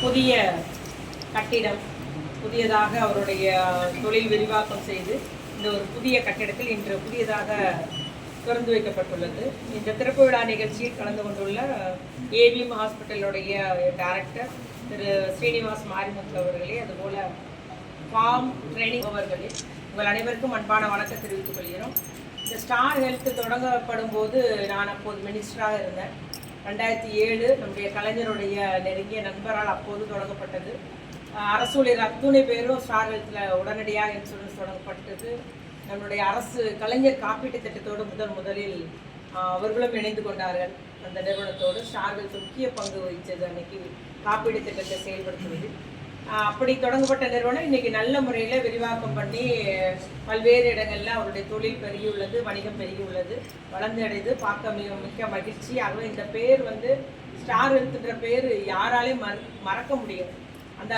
புதிய கட்டிடம் புதியதாக அவருடைய தொழில் விரிவாக்கம் செய்து இந்த ஒரு புதிய கட்டிடத்தில் இன்று புதியதாக திறந்து வைக்கப்பட்டுள்ளது. இந்த திறப்பு விழா நிகழ்ச்சியில் கலந்து கொண்டுள்ள ஏவிஎம் ஹாஸ்பிட்டலுடைய டைரக்டர் திரு ஸ்ரீனிவாஸ் மாரிமுத்து அவர்களே, அதுபோல் ஃபார்ம் ட்ரைனிங் அவர்களே, உங்கள் அனைவருக்கும் அன்பான வணக்கம் தெரிவித்துக் கொள்கிறோம். இந்த ஸ்டார் ஹெல்த் தொடங்கப்படும் போது நான் அப்போது மினிஸ்டராக இருந்தேன். 2007 நம்முடைய கலைஞருடைய நெருங்கிய நண்பரால் அப்போது தொடங்கப்பட்டது. அரசு ஊழியர் அத்துணை பேரும் ஸ்டார் ஹெல்த்தில் உடனடியாக இன்சூரன்ஸ் தொடங்கப்பட்டது. நம்மளுடைய அரசு கலைஞர் காப்பீட்டு திட்டத்தோடு முதலில் அவர்களும் இணைந்து கொண்டார்கள். அந்த நிறுவனத்தோடு ஸ்டார் ஹெல்த் முக்கிய பங்கு வகித்தது அன்னைக்கு காப்பீடு திட்டத்தை செயல்படுத்துவது. அப்படி தொடங்கப்பட்ட நிறுவனம் இன்றைக்கி நல்ல முறையில் விரிவாக்கம் பண்ணி பல்வேறு இடங்களில் அவருடைய தொழில் பெருகியுள்ளது, வணிகம் பெருகியுள்ளது, வளர்ந்து அடைந்து பார்க்க மிக்க மகிழ்ச்சி. ஆகவே இந்த பேர் ஸ்டார் ஹெல்த்ன்ற பேர் யாராலையும் மறக்க முடியாது. அந்த